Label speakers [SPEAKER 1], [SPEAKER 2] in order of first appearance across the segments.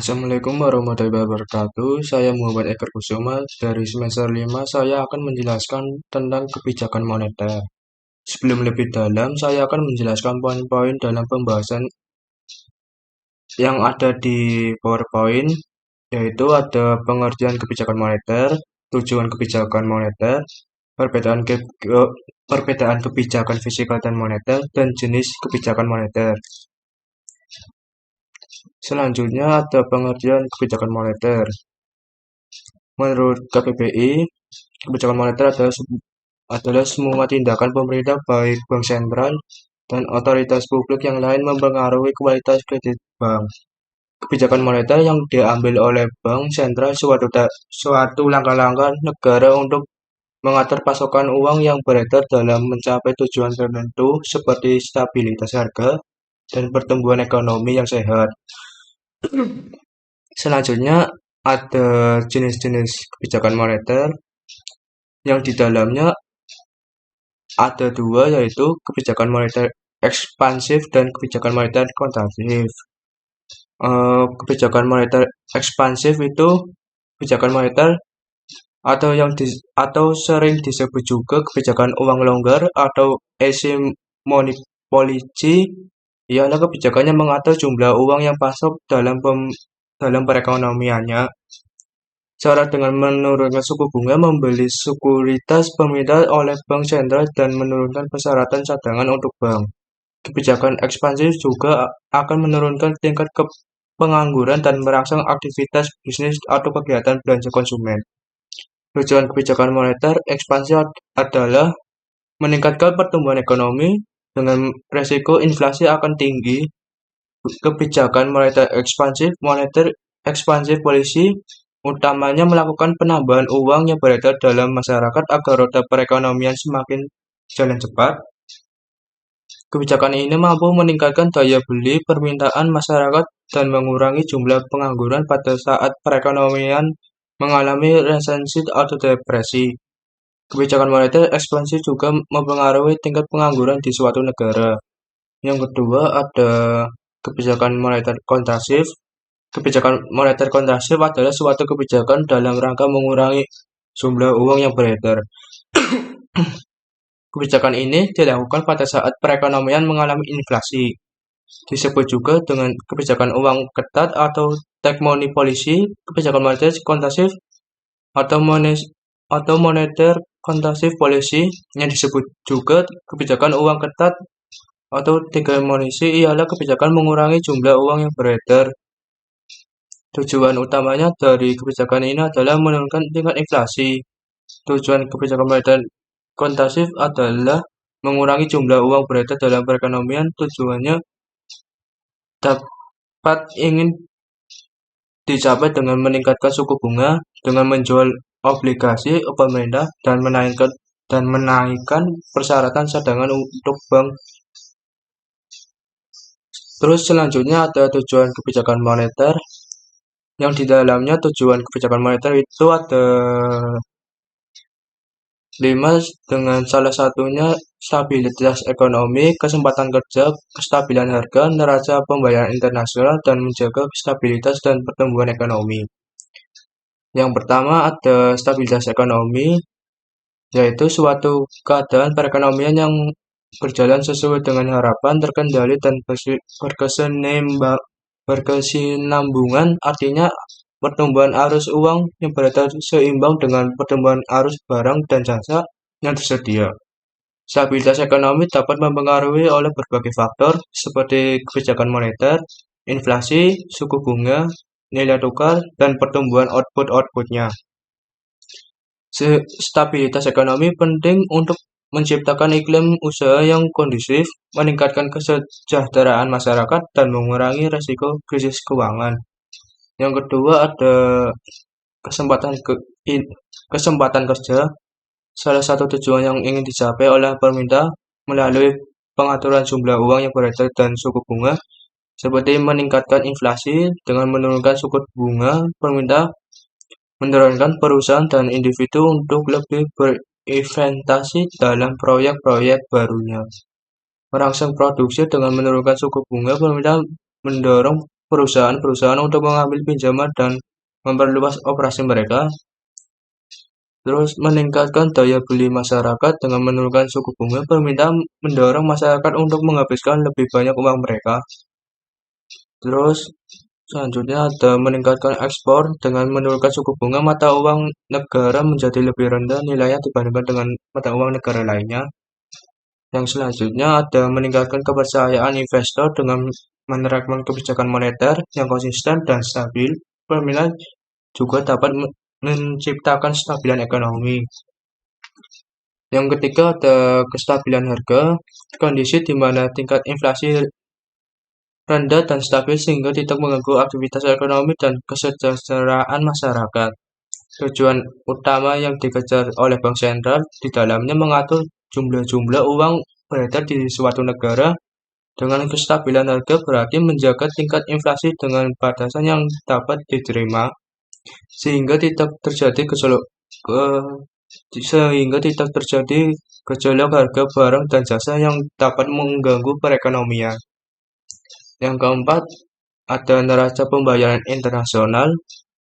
[SPEAKER 1] Assalamualaikum warahmatullahi wabarakatuh. Saya Muhammad Eka Kusuma. Dari semester 5, saya akan menjelaskan tentang kebijakan moneter. Sebelum lebih dalam, saya akan menjelaskan poin-poin dalam pembahasan yang ada di PowerPoint, yaitu ada pengertian kebijakan moneter, tujuan kebijakan moneter, perbedaan kebijakan fiskal dan moneter, dan jenis kebijakan moneter. Selanjutnya ada pengertian kebijakan moneter. Menurut KPPI, kebijakan moneter adalah semua tindakan pemerintah baik bank sentral dan otoritas publik yang lain mempengaruhi kualitas kredit bank. Kebijakan moneter yang diambil oleh bank sentral suatu langkah-langkah negara untuk mengatur pasokan uang yang beredar dalam mencapai tujuan tertentu seperti stabilitas harga dan pertumbuhan ekonomi yang sehat. Selanjutnya ada jenis-jenis kebijakan moneter yang di dalamnya ada dua, yaitu kebijakan moneter ekspansif dan kebijakan moneter kontraktif. Kebijakan moneter ekspansif itu kebijakan moneter atau sering disebut juga kebijakan uang longgar atau easy money policy, ialah kebijakan yang mengatur jumlah uang yang masuk dalam perekonomiannya. Cara dengan menurunkan suku bunga membeli sekuritas pemerintah oleh bank sentral dan menurunkan persyaratan cadangan untuk bank. Kebijakan ekspansif juga akan menurunkan tingkat pengangguran dan merangsang aktivitas bisnis atau kegiatan belanja konsumen. Tujuan kebijakan moneter ekspansif adalah meningkatkan pertumbuhan ekonomi dengan resiko inflasi akan tinggi. Kebijakan moneter ekspansif polisi utamanya melakukan penambahan uang yang beredar dalam masyarakat agar roda perekonomian semakin jalan cepat. Kebijakan ini mampu meningkatkan daya beli permintaan masyarakat dan mengurangi jumlah pengangguran pada saat perekonomian mengalami resesi atau depresi. Kebijakan moneter ekspansif juga mempengaruhi tingkat pengangguran di suatu negara. Yang kedua ada kebijakan moneter kontraktif. Kebijakan moneter kontraktif adalah suatu kebijakan dalam rangka mengurangi jumlah uang yang beredar. Kebijakan ini dilakukan pada saat perekonomian mengalami inflasi. Disebut juga dengan kebijakan uang ketat atau tight money policy. Kebijakan moneter kontraktif atau moneter kontraktif policy yang disebut juga kebijakan uang ketat atau tight money policy ialah kebijakan mengurangi jumlah uang yang beredar. Tujuan utamanya dari kebijakan ini adalah menurunkan tingkat inflasi. Tujuan kebijakan moneter kontraktif adalah mengurangi jumlah uang beredar dalam perekonomian. Tujuannya dapat ingin dicapai dengan meningkatkan suku bunga, dengan menjual obligasi pemerintah dan menaikkan persyaratan cadangan untuk bank. Terus selanjutnya ada tujuan kebijakan moneter. Yang di dalamnya tujuan kebijakan moneter itu ada 5, dengan salah satunya stabilitas ekonomi, kesempatan kerja, kestabilan harga, neraca pembayaran internasional, dan menjaga stabilitas dan pertumbuhan ekonomi. Yang pertama ada stabilitas ekonomi, yaitu suatu keadaan perekonomian yang berjalan sesuai dengan harapan, terkendali, dan berkesinambungan, artinya pertumbuhan arus uang yang beredar seimbang dengan pertumbuhan arus barang dan jasa yang tersedia. Stabilitas ekonomi dapat mempengaruhi oleh berbagai faktor seperti kebijakan moneter, inflasi, suku bunga, nilai tukar, dan pertumbuhan output-outputnya. Stabilitas ekonomi penting untuk menciptakan iklim usaha yang kondusif, meningkatkan kesejahteraan masyarakat, dan mengurangi risiko krisis keuangan. Yang kedua ada kesempatan kerja. Salah satu tujuan yang ingin dicapai oleh pemerintah melalui pengaturan jumlah uang yang beredar dan suku bunga, seperti meningkatkan inflasi dengan menurunkan suku bunga. Pemerintah mendorongkan perusahaan dan individu untuk lebih berinvestasi dalam proyek-proyek barunya. Merangsang produksi dengan menurunkan suku bunga. Pemerintah mendorong perusahaan-perusahaan untuk mengambil pinjaman dan memperluas operasi mereka. Terus meningkatkan daya beli masyarakat dengan menurunkan suku bunga. Pemerintah mendorong masyarakat untuk menghabiskan lebih banyak uang mereka. Terus selanjutnya ada meningkatkan ekspor dengan menurunkan suku bunga mata uang negara menjadi lebih rendah nilainya dibandingkan dengan mata uang negara lainnya. Yang selanjutnya ada meningkatkan kepercayaan investor dengan menerapkan kebijakan moneter yang konsisten dan stabil. Pemerintah juga dapat menciptakan stabilan ekonomi. Yang ketiga ada kestabilan harga, kondisi di mana tingkat inflasi rendah dan stabil sehingga tidak mengganggu aktivitas ekonomi dan kesejahteraan masyarakat. Tujuan utama yang dikejar oleh bank sentral di dalamnya mengatur jumlah-jumlah uang beredar di suatu negara. Dengan kestabilan harga berarti menjaga tingkat inflasi dengan batasan yang dapat diterima sehingga tidak terjadi gejolak harga barang dan jasa yang dapat mengganggu perekonomian. Yang keempat, ada neraca pembayaran internasional.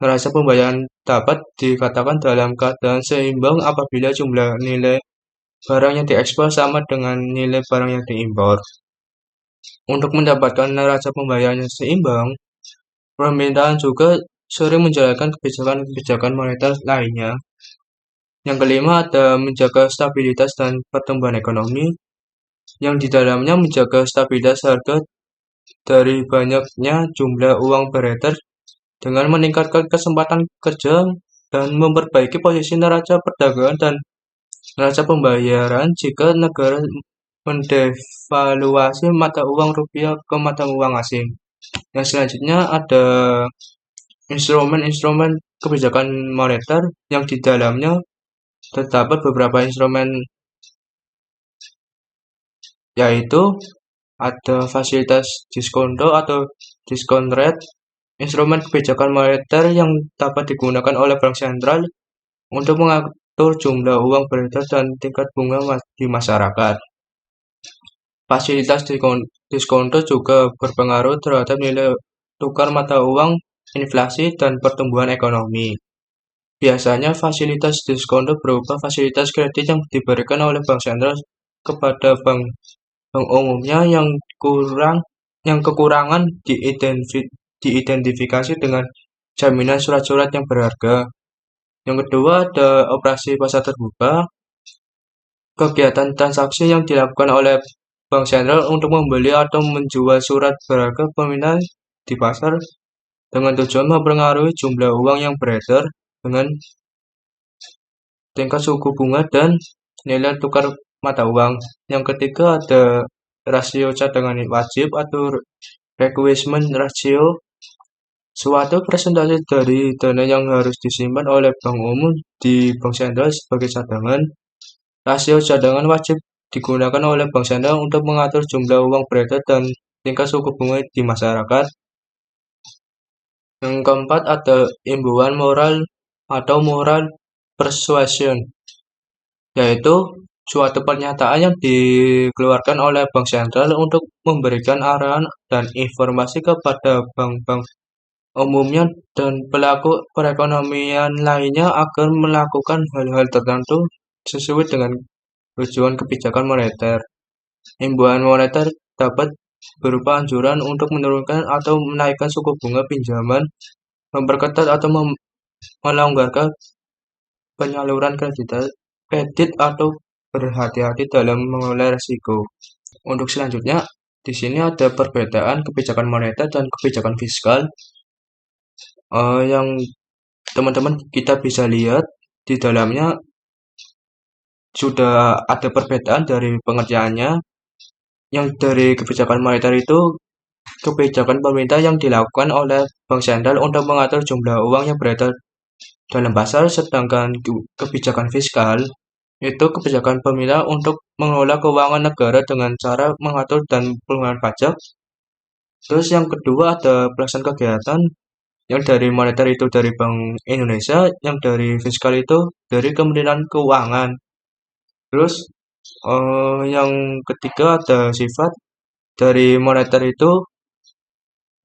[SPEAKER 1] Neraca pembayaran dapat dikatakan dalam keadaan seimbang apabila jumlah nilai barang yang diekspor sama dengan nilai barang yang diimpor. Untuk mendapatkan neraca pembayaran yang seimbang, pemerintahan juga sering menjalankan kebijakan-kebijakan moneter lainnya. Yang kelima ada menjaga stabilitas dan pertumbuhan ekonomi, yang di dalamnya menjaga stabilitas harga dari banyaknya jumlah uang beredar dengan meningkatkan kesempatan kerja dan memperbaiki posisi neraca perdagangan dan neraca pembayaran jika negara mendevaluasi mata uang rupiah ke mata uang asing. Yang selanjutnya ada instrumen-instrumen kebijakan moneter yang di dalamnya terdapat beberapa instrumen, yaitu ada fasilitas diskonto atau discount rate, instrumen kebijakan moneter yang dapat digunakan oleh bank sentral untuk mengatur jumlah uang beredar dan tingkat bunga di masyarakat. Fasilitas diskonto juga berpengaruh terhadap nilai tukar mata uang, inflasi, dan pertumbuhan ekonomi. Biasanya fasilitas diskonto berupa fasilitas kredit yang diberikan oleh bank sentral kepada bank umumnya yang kekurangan diidentifikasi dengan jaminan surat-surat yang berharga. Yang kedua ada operasi pasar terbuka, kegiatan transaksi yang dilakukan oleh bank sentral untuk membeli atau menjual surat berharga peminat di pasar dengan tujuan mempengaruhi jumlah uang yang beredar dengan tingkat suku bunga dan nilai tukar mata uang. Yang ketiga ada rasio cadangan wajib atau requirement ratio, suatu persentase dari dana yang harus disimpan oleh bank umum di bank sentral sebagai cadangan. Rasio cadangan wajib digunakan oleh bank sentral untuk mengatur jumlah uang beredar dan tingkat suku bunga di masyarakat. Yang keempat ada imbauan moral atau moral persuasion, yaitu suatu pernyataan yang dikeluarkan oleh bank sentral untuk memberikan arahan dan informasi kepada bank-bank umumnya dan pelaku perekonomian lainnya agar melakukan hal-hal tertentu sesuai dengan tujuan kebijakan moneter. Imbauan moneter dapat berupa anjuran untuk menurunkan atau menaikkan suku bunga pinjaman, memperketat atau melonggarkan penyaluran kredit atau berhati-hati dalam mengelola risiko. Untuk selanjutnya, di sini ada perbedaan kebijakan moneter dan kebijakan fiskal yang teman-teman kita bisa lihat di dalamnya sudah ada perbedaan dari pengertiannya. Yang dari kebijakan moneter itu kebijakan pemerintah yang dilakukan oleh bank sentral untuk mengatur jumlah uang yang beredar dalam pasar, sedangkan kebijakan fiskal itu kebijakan pemerintah untuk mengelola keuangan negara dengan cara mengatur dan pengeluaran pajak. Terus yang kedua ada pelaksanaan kegiatan, yang dari moneter itu dari Bank Indonesia, yang dari fiskal itu dari Kementerian Keuangan. Terus yang ketiga ada sifat dari moneter itu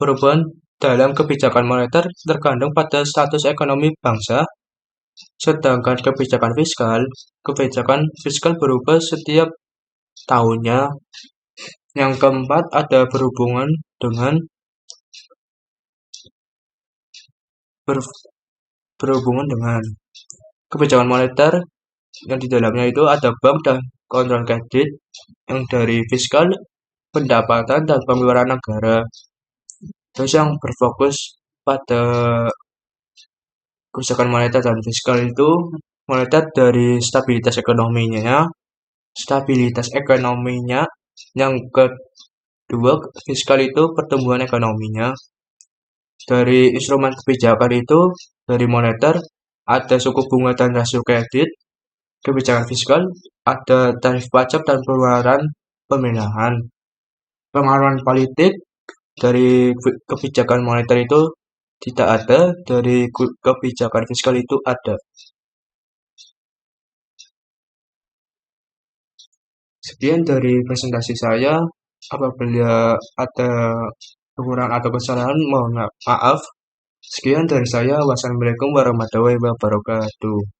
[SPEAKER 1] perubahan dalam kebijakan moneter tergantung pada status ekonomi bangsa, sedangkan kebijakan fiskal berubah setiap tahunnya. Yang keempat ada ber- berhubungan dengan kebijakan moneter yang di dalamnya itu ada bank dan kontrol kredit, yang dari fiskal, pendapatan, dan pengeluaran negara. Terus yang berfokus pada kebijakan moneter dan fiskal itu moneter dari stabilitas ekonominya. Yang kedua, fiskal itu pertumbuhan ekonominya. Dari instrumen kebijakan itu, dari moneter ada suku bunga dan rasio kredit. Kebijakan fiskal ada tarif pajak dan pengeluaran pemindahan. Pengaruhan politik dari kebijakan moneter itu tidak ada, dari kebijakan fiskal itu ada. Sekian dari presentasi saya. Apabila ada kekurangan atau kesalahan, mohon maaf. Sekian dari saya. Wassalamualaikum warahmatullahi wabarakatuh.